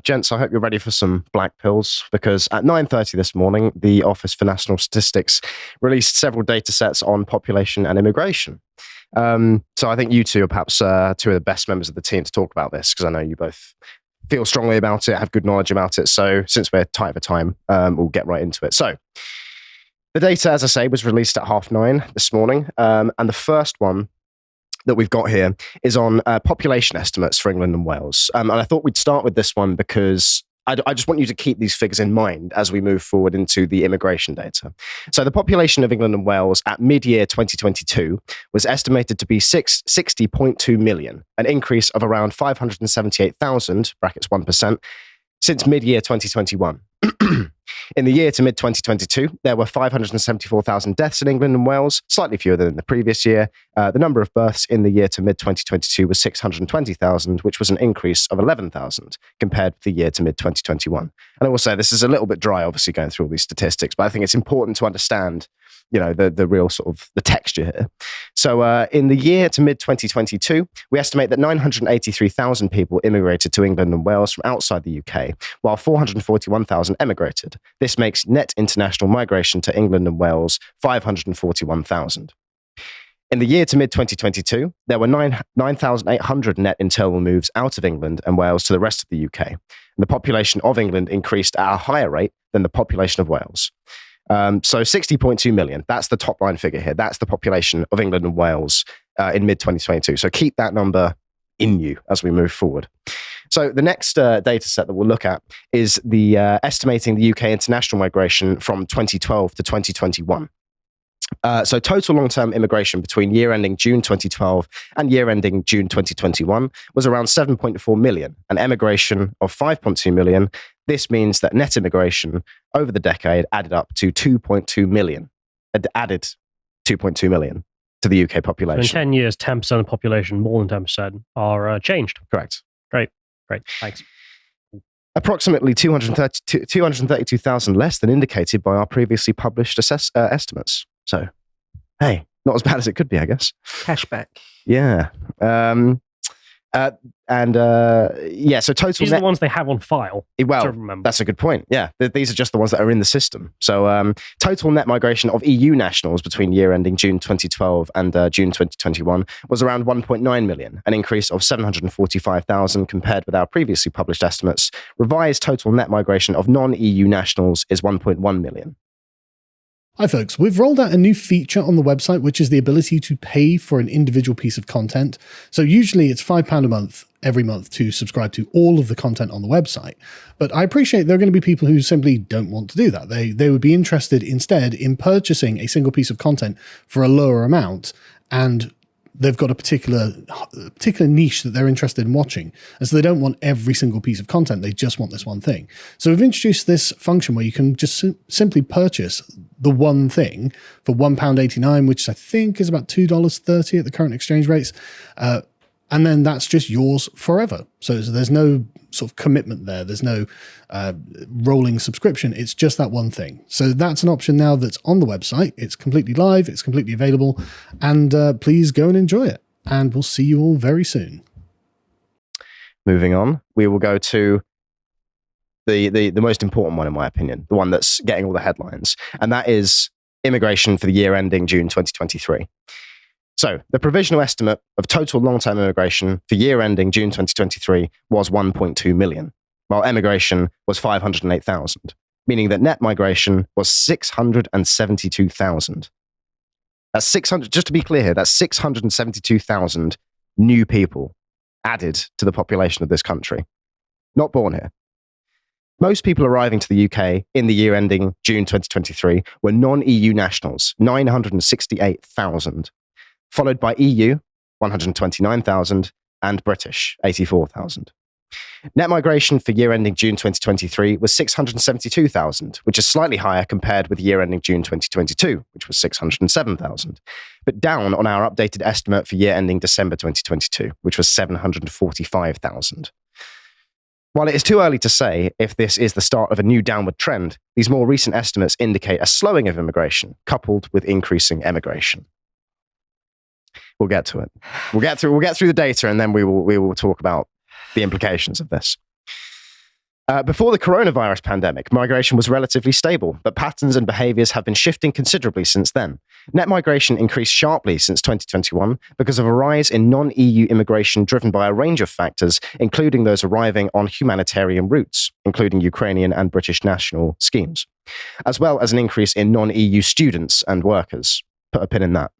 gents, I hope you're ready for some black pills, because at 9:30 this morning, the Office for National Statistics released several data sets on population and immigration. So I think you two are perhaps two of the best members of the team to talk about this, because I know you both feel strongly about it, have good knowledge about it. So since we're tight for time, we'll get right into it. So the data, as I say, was released at 9:30 this morning. And the first one that we've got here is on population estimates for England and Wales. And I thought we'd start with this one because I just want you to keep these figures in mind as we move forward into the immigration data. So the population of England and Wales at mid-year 2022 was estimated to be 60.2 million, an increase of around 578,000, brackets 1%, since mid-year 2021. In the year to mid-2022, there were 574,000 deaths in England and Wales, slightly fewer than in the previous year. The number of births in the year to mid-2022 was 620,000, which was an increase of 11,000 compared with the year to mid-2021. And I will say this is a little bit dry, obviously, going through all these statistics, but I think it's important to understand, you know, the real sort of the texture here. So in the year to mid-2022, we estimate that 983,000 people immigrated to England and Wales from outside the UK, while 441,000 emigrated. This makes net international migration to England and Wales 541,000. In the year to mid-2022, there were 9,800 net internal moves out of England and Wales to the rest of the UK. And the population of England increased at a higher rate than the population of Wales. So 60.2 million, that's the top line figure here. That's the population of England and Wales in mid-2022. So keep that number in you as we move forward. So the next data set that we'll look at is the estimating the UK international migration from 2012 to 2021. So total long-term immigration between year ending June 2012 and year ending June 2021 was around 7.4 million, an emigration of 5.2 million. This means that net immigration over the decade added up to 2.2 million, added 2.2 million to the UK population. So in 10 years, 10% of the population, more than 10%, are changed. Correct. Great, thanks. Approximately 232,000 less than indicated by our previously published estimates. So, hey, not as bad as it could be, I guess. Cashback. Yeah. So total These are the ones they have on file. Well, that's a good point. Yeah, these are just the ones that are in the system. So total net migration of EU nationals between year ending June 2012 and June 2021 was around 1.9 million, an increase of 745,000 compared with our previously published estimates. Revised total net migration of non-EU nationals is 1.1 million. Hi folks, we've rolled out a new feature on the website, which is the ability to pay for an individual piece of content. So usually it's £5 a month every month to subscribe to all of the content on the website. But I appreciate there are going to be people who simply don't want to do that. They would be interested instead in purchasing a single piece of content for a lower amount, and they've got a particular niche that they're interested in watching. And so they don't want every single piece of content. They just want this one thing. So we've introduced this function where you can just simply purchase the one thing for £1.89, which I think is about $2.30 at the current exchange rates. And then that's just yours forever. So there's no sort of commitment there. There's no rolling subscription. It's just that one thing. So that's an option now that's on the website. It's completely live. It's completely available. And please go and enjoy it. And we'll see you all very soon. Moving on, we will go to the most important one, in my opinion, the one that's getting all the headlines. And that is immigration for the year ending June 2023. So the provisional estimate of total long-term immigration for year ending June 2023 was 1.2 million, while emigration was 508,000, meaning that net migration was 672,000. That's 600, just to be clear here, that's 672,000 new people added to the population of this country, not born here. Most people arriving to the UK in the year ending June 2023 were non-EU nationals, 968,000. Followed by EU, 129,000, and British, 84,000. Net migration for year ending June 2023 was 672,000, which is slightly higher compared with year ending June 2022, which was 607,000, but down on our updated estimate for year ending December 2022, which was 745,000. While it is too early to say if this is the start of a new downward trend, these more recent estimates indicate a slowing of immigration coupled with increasing emigration. We'll get to it. We'll get through the data, and then we will talk about the implications of this. Before the coronavirus pandemic, migration was relatively stable, but patterns and behaviors have been shifting considerably since then. Net migration increased sharply since 2021 because of a rise in non-EU immigration driven by a range of factors, including those arriving on humanitarian routes, including Ukrainian and British national schemes, as well as an increase in non-EU students and workers. Put a pin in that.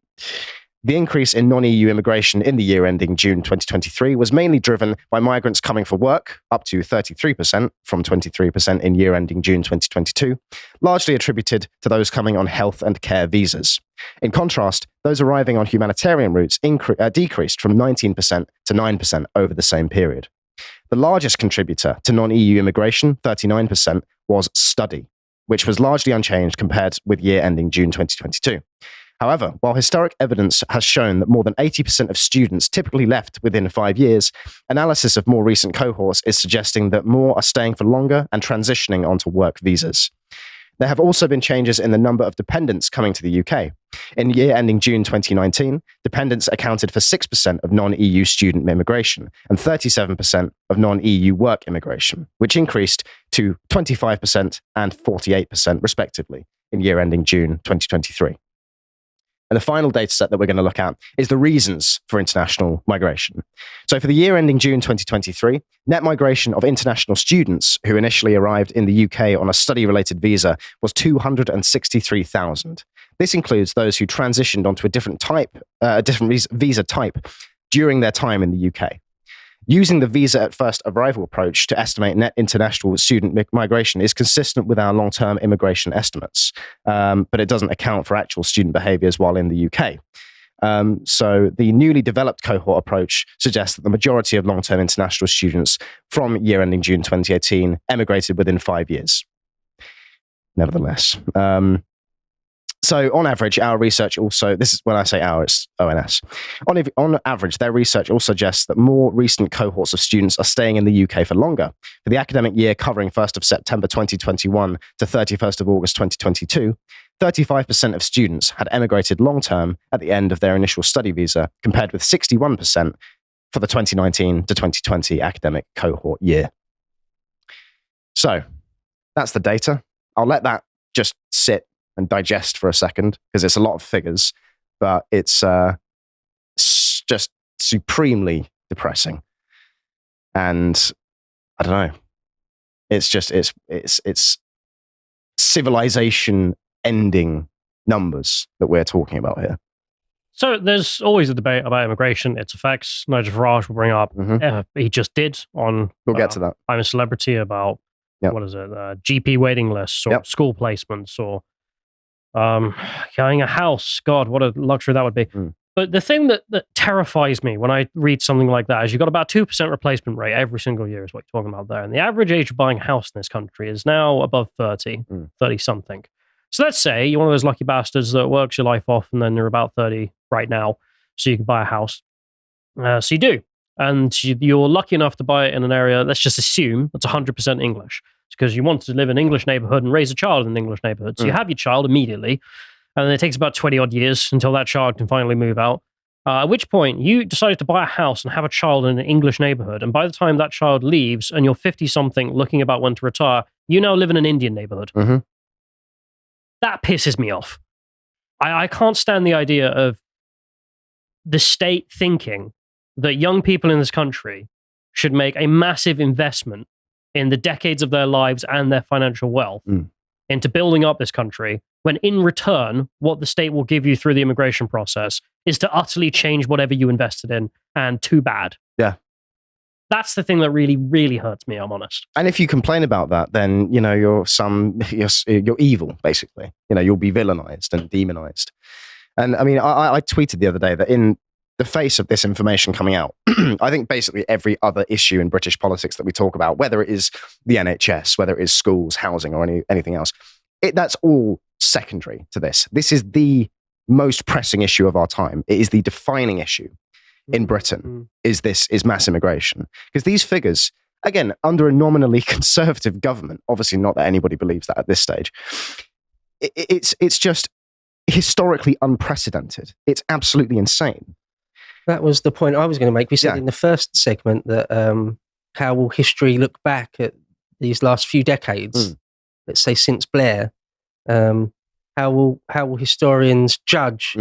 The increase in non-EU immigration in the year ending June 2023 was mainly driven by migrants coming for work, up to 33% from 23% in year ending June 2022, largely attributed to those coming on health and care visas. In contrast, those arriving on humanitarian routes decreased from 19% to 9% over the same period. The largest contributor to non-EU immigration, 39%, was study, which was largely unchanged compared with year ending June 2022. However, while historic evidence has shown that more than 80% of students typically left within 5 years, analysis of more recent cohorts is suggesting that more are staying for longer and transitioning onto work visas. There have also been changes in the number of dependents coming to the UK. In year ending June 2019, dependents accounted for 6% of non-EU student immigration and 37% of non-EU work immigration, which increased to 25% and 48% respectively in year ending June 2023. And the final data set that we're going to look at is the reasons for international migration. So for the year ending June 2023, net migration of international students who initially arrived in the UK on a study-related visa was 263,000. This includes those who transitioned onto a different visa type during their time in the UK. Using the visa at first arrival approach to estimate net international student migration is consistent with our long-term immigration estimates, but it doesn't account for actual student behaviors while in the UK. So the newly developed cohort approach suggests that the majority of long-term international students from year ending June 2018 emigrated within 5 years. Nevertheless, so on average, our research also, this is when I say our, it's ONS. On average, their research also suggests that more recent cohorts of students are staying in the UK for longer. For the academic year covering 1st of September 2021 to 31st of August 2022, 35% of students had emigrated long-term at the end of their initial study visa, compared with 61% for the 2019 to 2020 academic cohort year. So that's the data. I'll let that just sit and digest for a second, because it's a lot of figures, but it's just supremely depressing. And I don't know. It's just it's civilization ending numbers that we're talking about here. So there's always a debate about immigration, its effects. Nigel Farage will bring up, he just did on We'll get to that. I'm a Celebrity about, what is it, GP waiting lists or school placements or getting a house. God, what a luxury that would be. But the thing that terrifies me when I read something like that is you've got about 2% replacement rate every single year is what you're talking about there. And the average age of buying a house in this country is now above 30, 30 something. So let's say you're one of those lucky bastards that works your life off and then you're about 30 right now, so you can buy a house. So you do. And you're lucky enough to buy it in an area, let's just assume, that's 100% English. It's because you want to live in an English neighborhood and raise a child in an English neighborhood. So you have your child immediately, and then it takes about 20 odd years until that child can finally move out. At which point you decided to buy a house and have a child in an English neighborhood. And by the time that child leaves and you're 50 something looking about when to retire, you now live in an Indian neighborhood. That pisses me off. I can't stand the idea of the state thinking that young people in this country should make a massive investment in the decades of their lives and their financial wealth into building up this country, when in return, what the state will give you through the immigration process is to utterly change whatever you invested in, and too bad. Yeah. That's the thing that really, really hurts me, I'm honest. And if you complain about that, then, you know, you're evil, basically. You know, you'll be villainized and demonized. And I mean, I tweeted the other day that in the face of this information coming out, I think basically every other issue in British politics that we talk about, whether it is the NHS, whether it is schools, housing, or anything else, that's all secondary to this. This is the most pressing issue of our time. It is the defining issue in Britain, is mass immigration. Because these figures, again, under a nominally conservative government, obviously not that anybody believes that at this stage, it's just historically unprecedented. It's absolutely insane. That was the point I was going to make. We said in the first segment that how will history look back at these last few decades, let's say since Blair, how will historians judge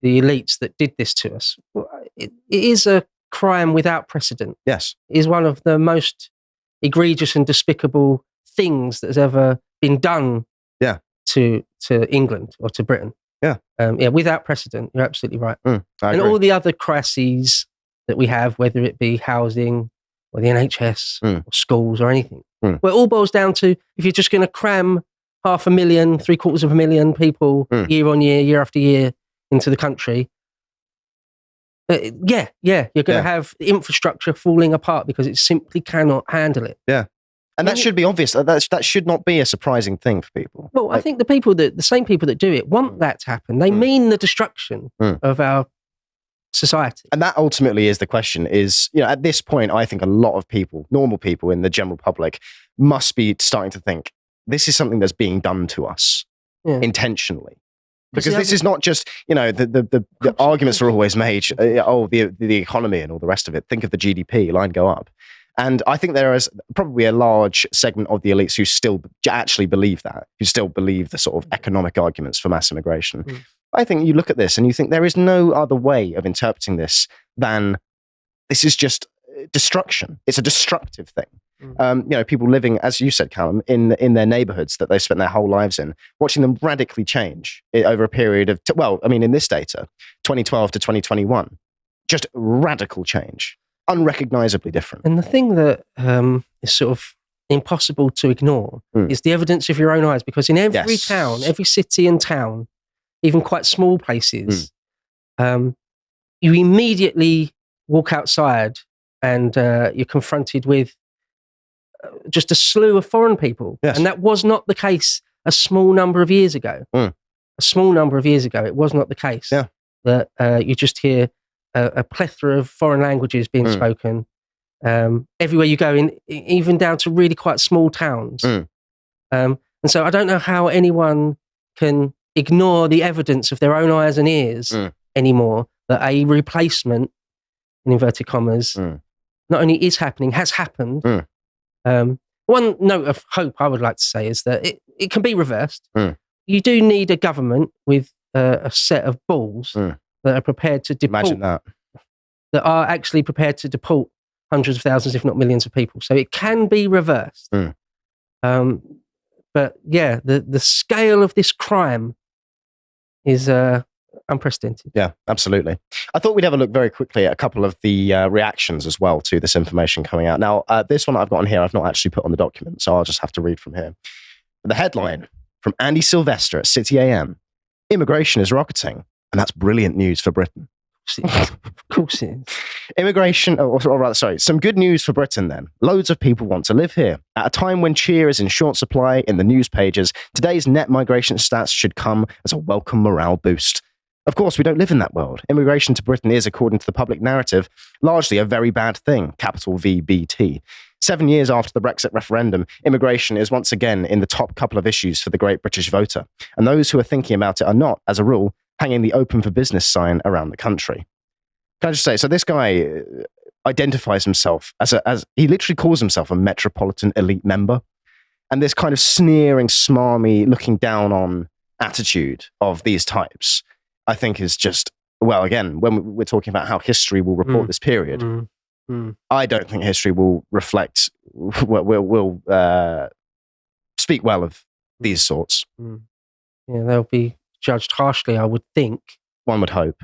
the elites that did this to us? Well, it is a crime without precedent. Yes. It is one of the most egregious and despicable things that has ever been done to England or to Britain. Yeah. Without precedent. You're absolutely right. I and agree. all the other crises that we have, whether it be housing or the NHS or schools or anything, well, it all boils down to, if you're just going to cram 500,000, 750,000 people year on year, year after year into the country, you're going to have the infrastructure falling apart because it simply cannot handle it. Yeah. And that should be obvious. That should not be a surprising thing for people. Well, I think the same people that do it want that to happen. They mean the destruction of our society. And that ultimately is the question is, at this point, I think a lot of people, normal people in the general public, must be starting to think this is something that's being done to us intentionally. Because this is not just, the arguments are always made, the economy and all the rest of it. Think of the GDP, line go up. And I think there is probably a large segment of the elites who still actually believe that, who still believe the sort of economic arguments for mass immigration. I think you look at this and you think there is no other way of interpreting this than this is just destruction. It's a destructive thing. People living, as you said, Callum, in their neighborhoods that they've spent their whole lives in, watching them radically change over a period of, in this data, 2012 to 2021, just radical change. Unrecognizably different. And the thing that is sort of impossible to ignore is the evidence of your own eyes, because in every town, every city and town, even quite small places, you immediately walk outside and you're confronted with just a slew of foreign people. Yes. And that was not the case a small number of years ago. A small number of years ago, it was not the case that you just hear a plethora of foreign languages being spoken everywhere you go, even down to really quite small towns. And so I don't know how anyone can ignore the evidence of their own eyes and ears anymore that a replacement, in inverted commas, not only is happening, has happened. One note of hope I would like to say is that it can be reversed. You do need a government with a set of balls that are prepared to deport. Imagine that are actually prepared to deport hundreds of thousands, if not millions of people. So it can be reversed. But the scale of this crime is unprecedented. Yeah, absolutely. I thought we'd have a look very quickly at a couple of the reactions as well to this information coming out. Now, this one I've got on here, I've not actually put on the document, so I'll just have to read from here. The headline from Andy Sylvester at City AM: immigration is rocketing, and that's brilliant news for Britain. Of course it is. Immigration, some good news for Britain then. Loads of people want to live here. At a time when cheer is in short supply in the news pages, today's net migration stats should come as a welcome morale boost. Of course, we don't live in that world. Immigration to Britain is, according to the public narrative, largely a very bad thing, capital VBT. 7 years after the Brexit referendum, immigration is once again in the top couple of issues for the great British voter. And those who are thinking about it are not, as a rule, hanging the open for business sign around the country. Can I just say, so this guy identifies himself as he literally calls himself a metropolitan elite member. And this kind of sneering, smarmy, looking down on attitude of these types, I think is just, well, again, when we're talking about how history will report this period, I don't think history will reflect, will speak well of these sorts. Yeah, they'll be judged harshly, I would think. One would hope.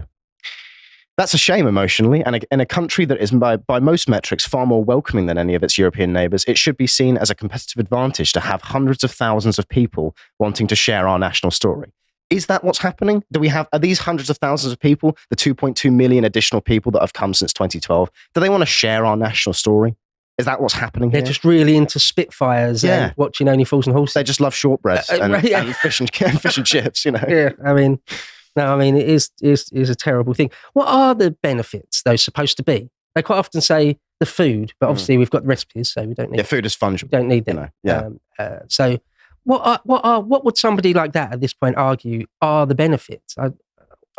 That's a shame emotionally, and in a country that is by most metrics far more welcoming than any of its European neighbours, it should be seen as a competitive advantage to have hundreds of thousands of people wanting to share our national story. Is that what's happening? Are these hundreds of thousands of people, the 2.2 million additional people that have come since 2012, do they want to share our national story? Is that what's happening here? They're just really into Spitfires and watching Only Fools and Horses. They just love shortbread and fish and chips, Yeah, it is a terrible thing. What are the benefits, though, supposed to be? They quite often say the food, but obviously we've got the recipes, so we don't need. Yeah, food is fungible. We don't need them. So what would somebody like that at this point argue are the benefits?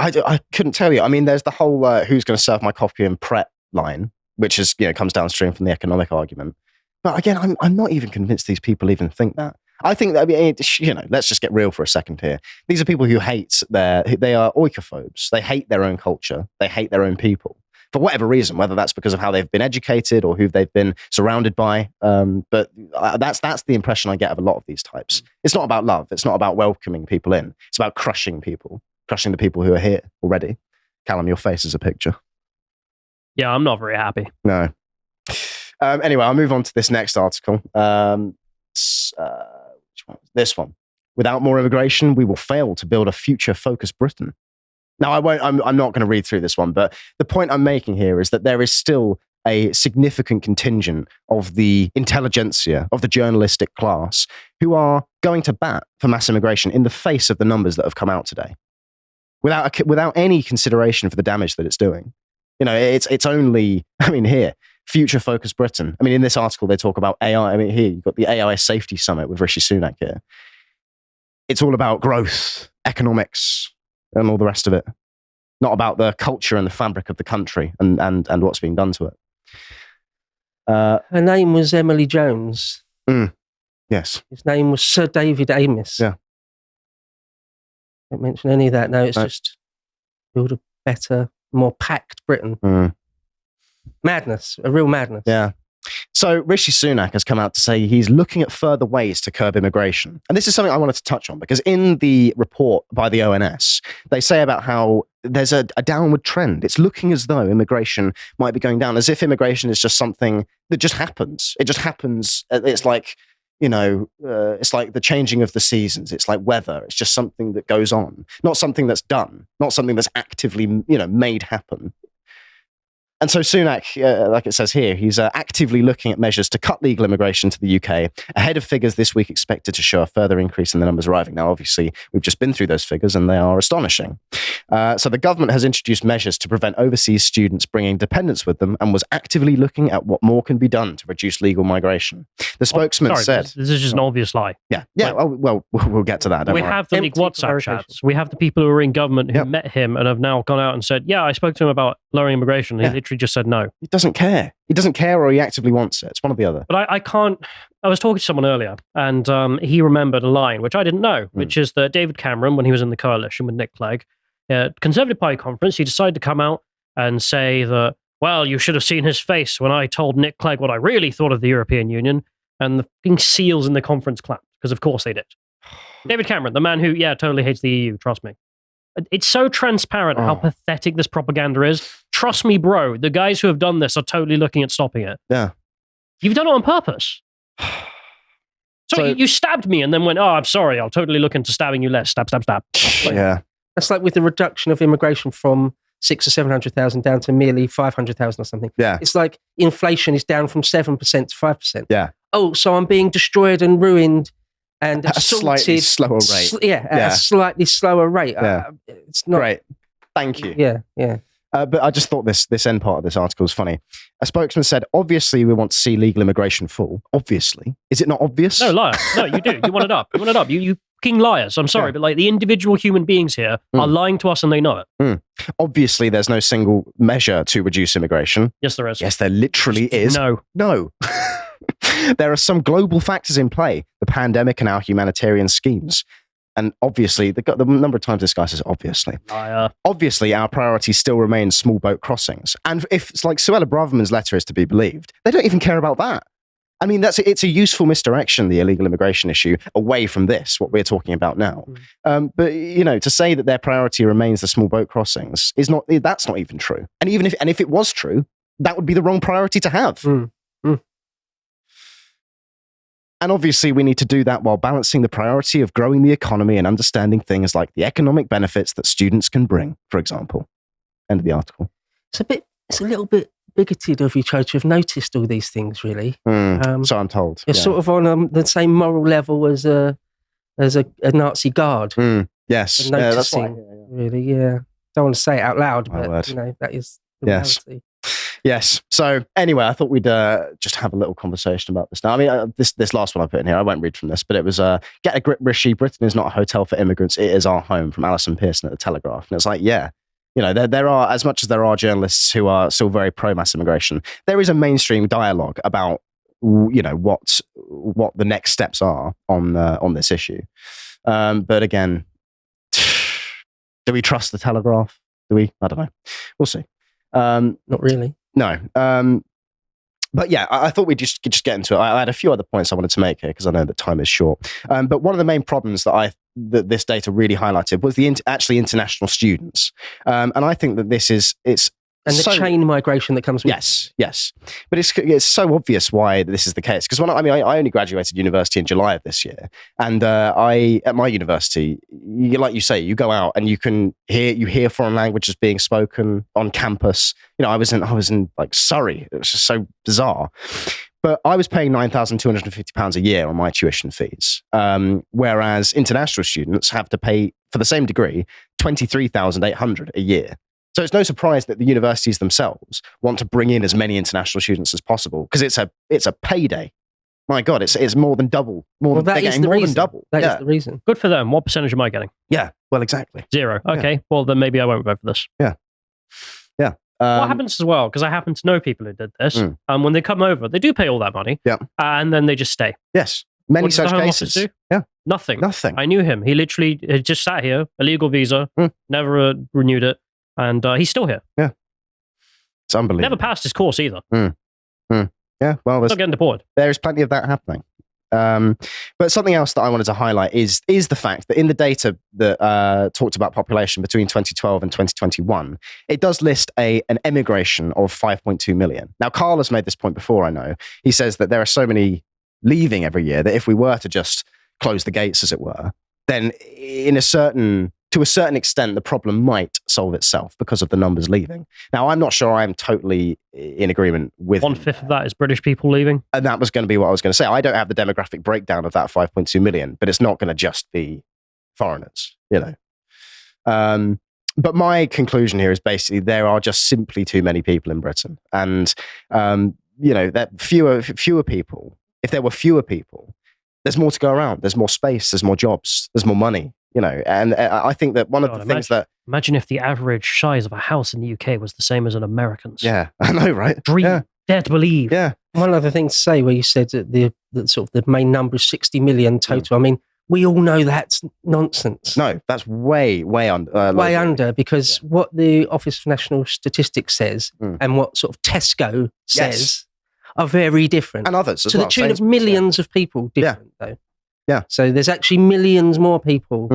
I couldn't tell you. I mean, there's the whole who's going to serve my coffee and Pret line, which is comes downstream from the economic argument. But again, I'm not even convinced these people even think that. I think that, let's just get real for a second here. These are people who they are oikophobes. They hate their own culture. They hate their own people for whatever reason, whether that's because of how they've been educated or who they've been surrounded by. But that's the impression I get of a lot of these types. It's not about love. It's not about welcoming people in. It's about crushing people, crushing the people who are here already. Callum, your face is a picture. Yeah, I'm not very happy. No. Anyway, I'll move on to this next article. This one. Without more immigration, we will fail to build a future-focused Britain. Now, I'm not going to read through this one, but the point I'm making here is that there is still a significant contingent of the intelligentsia, of the journalistic class, who are going to bat for mass immigration in the face of the numbers that have come out today, without any consideration for the damage that it's doing. It's only, here, future-focused Britain. In this article, they talk about AI. Here, you've got the AI Safety Summit with Rishi Sunak here. It's all about growth, economics, and all the rest of it. Not about the culture and the fabric of the country and what's being done to it. Her name was Emily Jones. Yes. His name was Sir David Amis. Yeah. Don't mention any of that. No, it's just build a better, more packed Britain. Madness, a real madness. Yeah. So Rishi Sunak has come out to say he's looking at further ways to curb immigration. And this is something I wanted to touch on because in the report by the ONS, they say about how there's a downward trend. It's looking as though immigration might be going down, as if immigration is just something that just happens. It just happens. It's like, it's like the changing of the seasons. It's like weather. It's just something that goes on, not something that's done, not something that's actively, made happen. And so Sunak, like it says here, he's actively looking at measures to cut legal immigration to the UK ahead of figures this week expected to show a further increase in the numbers arriving. Now, obviously, we've just been through those figures and they are astonishing. So the government has introduced measures to prevent overseas students bringing dependents with them and was actively looking at what more can be done to reduce legal migration. The spokesman said... This is just an obvious lie. Yeah. Well, we'll get to that. We have the leaked WhatsApp chats. We have the people who are in government who met him and have now gone out and said, yeah, I spoke to him about lowering immigration. He literally just said no. He doesn't care. He doesn't care or he actively wants it. It's one or the other. But I can't... I was talking to someone earlier and he remembered a line, which I didn't know, which is that David Cameron, when he was in the coalition with Nick Clegg, at Conservative Party conference, he decided to come out and say that, well, you should have seen his face when I told Nick Clegg what I really thought of the European Union, and the fucking seals in the conference clapped, because of course they did. David Cameron, the man who, totally hates the EU, trust me. It's so transparent how pathetic this propaganda is. Trust me, bro, the guys who have done this are totally looking at stopping it. Yeah. You've done it on purpose. So you stabbed me and then went, I'm sorry, I'll totally look into stabbing you less. Stab, stab, stab. Yeah. That's like with the reduction of immigration from 600,000 or 700,000 down to merely 500,000 or something. Yeah. It's like inflation is down from 7% to 5%. Yeah. Oh, so I'm being destroyed and ruined and at a slightly slower rate. At a slightly slower rate. Yeah. It's not great. Thank you. Yeah. But I just thought this end part of this article was funny. A spokesman said, obviously we want to see legal immigration fall. Obviously. Is it not obvious? No, liar. No, you do. You want it up. You want it up. You fucking liars. I'm sorry, but like the individual human beings here are lying to us and they know it. Obviously, there's no single measure to reduce immigration. Yes, there is. Yes, there literally is. No. There are some global factors in play, the pandemic and our humanitarian schemes. And obviously, the number of times this guy says obviously. Obviously, our priority still remains small boat crossings. And if it's like Suella Braverman's letter is to be believed, they don't even care about that. I mean, it's a useful misdirection, the illegal immigration issue, away from this, what we're talking about now. But, to say that their priority remains the small boat crossings that's not even true. And if it was true, that would be the wrong priority to have. And obviously, we need to do that while balancing the priority of growing the economy and understanding things like the economic benefits that students can bring, for example. End of the article. It's a little bit bigoted of you, Cho, to have noticed all these things, really. So I'm told. You're sort of on the same moral level as a Nazi guard. Yes. That's why. Really, yeah. Don't want to say it out loud, but that is the reality. Yes. So anyway, I thought we'd just have a little conversation about this now. I mean, this last one I put in here, I won't read from this, but it was, get a grip, Rishi. Britain is not a hotel for immigrants. It is our home, from Alison Pearson at The Telegraph. And it's like, there are, as much as there are journalists who are still very pro-mass immigration, there is a mainstream dialogue about what the next steps are on this issue. But again, do we trust the Telegraph? Do we? I don't know. We'll see. Not really. No. But yeah, I thought we'd just get into it. I had a few other points I wanted to make here because I know that time is short. But one of the main problems that this data really highlighted was actually international students. And I think that it's and the chain migration that comes with it. Yes. But it's so obvious why this is the case. Because I only graduated university in July of this year. And at my university, like you say, you go out and you hear foreign languages being spoken on campus. I was in like Surrey. It was just so bizarre. But I was paying £9,250 a year on my tuition fees, whereas international students have to pay for the same degree £23,800 a year. So it's no surprise that the universities themselves want to bring in as many international students as possible because it's a payday. My God, it's more than double. That is the reason. Good for them. What percentage am I getting? Yeah, well, exactly. 0. Okay, yeah. Well, then maybe I won't vote for this. Yeah. What happens as well, because I happen to know people who did this, when they come over, they do pay all that money, and then they just stay. Yes, many such cases. Do? Yeah, Nothing. I knew him. He literally just sat here, illegal visa, never renewed it, and he's still here. Yeah, it's unbelievable. Never passed his course either. Yeah, well, still getting deported. There is plenty of that happening. But something else that I wanted to highlight is the fact that in the data that talked about population between 2012 and 2021, it does list an emigration of 5.2 million. Now, Carl has made this point before, I know. He says that there are so many leaving every year that if we were to just close the gates, as it were, then to a certain extent, the problem might solve itself because of the numbers leaving. Now, I'm not sure I'm totally in agreement with 1/5 of that is British people leaving. And that was going to be what I was going to say. I don't have the demographic breakdown of that 5.2 million, but it's not going to just be foreigners, But my conclusion here is basically there are just simply too many people in Britain. And, that fewer people, if there were fewer people, there's more to go around. There's more space, there's more jobs, there's more money. And I think that one of the things that... Imagine if the average size of a house in the UK was the same as an American's. Yeah, I know, right? Dream, dare to believe. Yeah. One other thing to say where you said that the sort of the main number is 60 million total. I mean, we all know that's nonsense. No, that's way under. Way under, because what the Office for National Statistics says and what sort of Tesco says are very different. And others as well. To the tune of millions of people different, though. Yeah. So there's actually millions more people.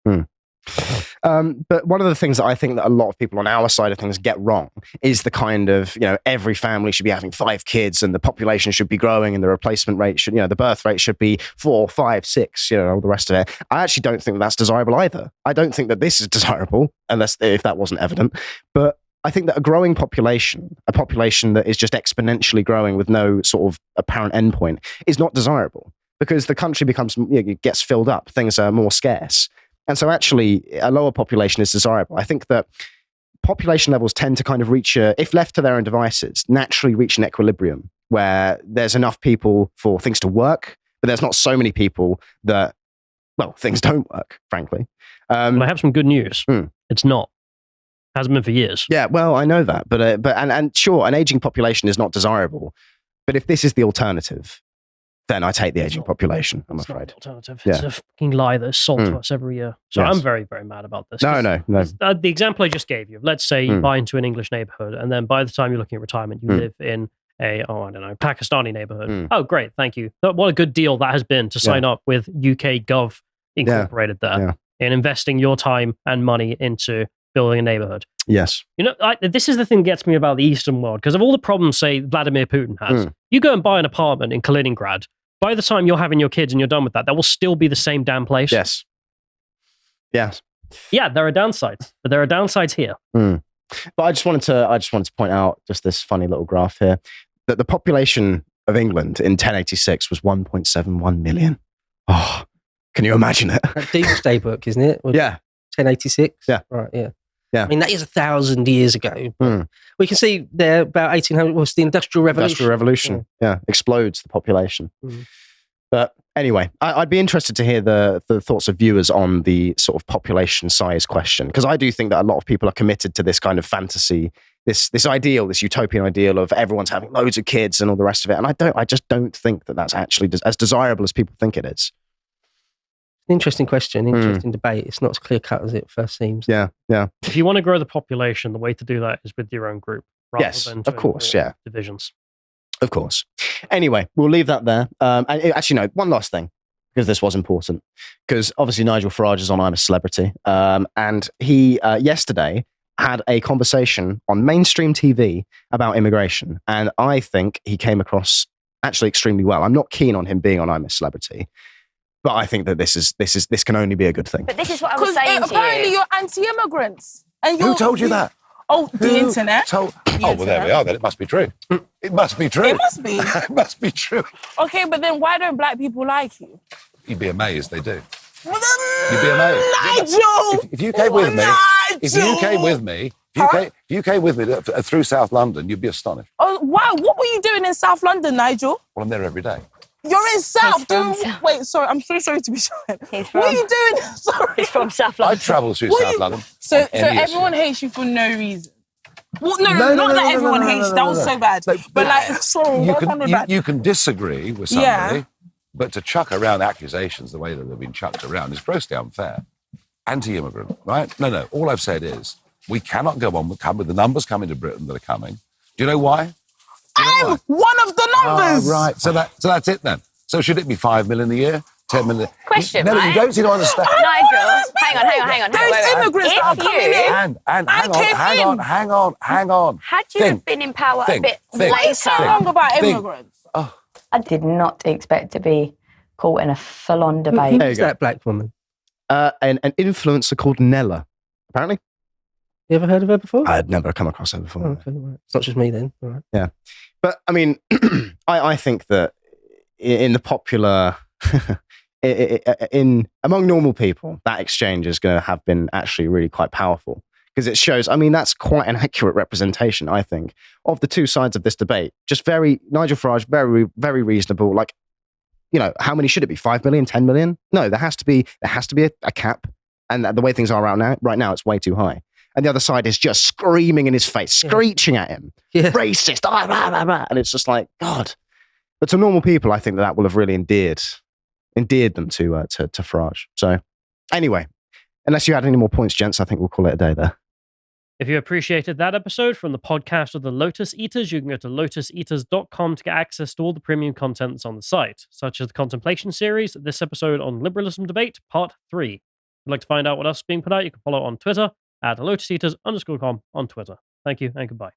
But one of the things that I think that a lot of people on our side of things get wrong is the kind of, every family should be having 5 kids and the population should be growing and the replacement rate should, the birth rate should be 4, 5, 6, all the rest of it. I actually don't think that's desirable either. I don't think that this is desirable, if that wasn't evident. But I think that a growing population, a population that is just exponentially growing with no sort of apparent endpoint, is not desirable because the country gets filled up. Things are more scarce. And so actually a lower population is desirable. I think that population levels tend to kind of reach, if left to their own devices, naturally reach an equilibrium where there's enough people for things to work, but there's not so many people that, things don't work, frankly. Well, I have some good news. It's not. Hasn't been for years. Yeah, well, I know that, but sure, an aging population is not desirable, but if this is the alternative, then I take the aging population. I'm afraid. It's not an alternative. It's a fucking lie that's sold to us every year. So I'm very, very mad about this. No. The example I just gave you. Let's say you buy into an English neighborhood, and then by the time you're looking at retirement, you live in a Pakistani neighborhood. Oh, great, thank you. What a good deal that has been to sign up with UK Gov Incorporated there and investing your time and money into building a neighborhood. Yes. This is the thing that gets me about the Eastern world, because of all the problems, say, Vladimir Putin has, you go and buy an apartment in Kaliningrad, by the time you're having your kids and you're done with that will still be the same damn place. Yes. Yes. Yeah, there are downsides, but there are downsides here. But I just wanted to point out just this funny little graph here, that the population of England in 1086 was 1.71 million. Oh, can you imagine it? That Doomsday Book, isn't it? 1086? Yeah. Right, yeah. Yeah. I mean, that is 1,000 years ago. We can see there about 1800 was the Industrial Revolution. Yeah. Explodes the population. But anyway, I'd be interested to hear the thoughts of viewers on the sort of population size question, because I do think that a lot of people are committed to this kind of fantasy, this ideal, this utopian ideal of everyone's having loads of kids and all the rest of it. And I just don't think that that's actually as desirable as people think it is. Interesting question, interesting debate. It's not as clear cut as it first seems. Yeah. If you want to grow the population, the way to do that is with your own group, rather than of course, divisions. Of course. Anyway, we'll leave that there. And actually, no, one last thing, because this was important. Because obviously Nigel Farage is on I'm a Celebrity. And he yesterday had a conversation on mainstream TV about immigration. And I think he came across actually extremely well. I'm not keen on him being on I'm a Celebrity, but I think that this can only be a good thing. But this is what I was saying to you. Apparently you're anti-immigrants. And Who told you that? Oh, the internet. Well, there we are. Then it must be true. It must be true. It must be. It must be true. Okay, but then why don't black people like you? You'd be amazed they do. You'd be amazed. Nigel! If you came with me, if you came with me through South London, you'd be astonished. Oh, wow. What were you doing in South London, Nigel? Well, I'm there every day. You're in South. South. Wait, sorry. I'm so sorry to be short. What are you doing? Sorry. He's from South London. I travel through South London. So everyone hates you for no reason. Well, not that everyone hates you. That was so bad. But like, sorry, you can disagree with somebody, but to chuck around accusations the way that they've been chucked around is grossly unfair. Anti-immigrant, right? No. All I've said is we cannot go on with the numbers coming to Britain that are coming. Do you know why? I'm one of the numbers. Right. So that's it then. So should it be 5 million a year? 10 million? Question, No, right? you don't seem to understand. Nigel, hang on. Those immigrants that are coming in. Hang on. Had you have been in power a bit later... so wrong about immigrants? I did not expect to be caught in a full-on debate. Who's that black woman? An influencer called Nella, apparently. You ever heard of her before? I had never come across her before. Oh, okay, right. It's not just me then. All right. Yeah. But, I mean, I think that in the popular... among normal people, that exchange is going to have been actually really quite powerful, because it shows, I mean, that's quite an accurate representation, I think, of the two sides of this debate. Just Nigel Farage, very, very reasonable. Like, you know, how many should it be? 5 million, 10 million? No, there has to be a cap. And the way things are right now, it's way too high. And the other side is just screaming in his face, screeching at him, racist, and it's just like, God. But to normal people, I think that will have really endeared them to Farage. So anyway, unless you had any more points, gents, I think we'll call it a day there. If you appreciated that episode from the podcast of the Lotus Eaters, you can go to lotuseaters.com to get access to all the premium content that's on the site, such as the Contemplation series, this episode on Liberalism Debate, Part 3. If you'd like to find out what else is being put out, you can follow on Twitter at lotuseaters_com on Twitter. Thank you and goodbye.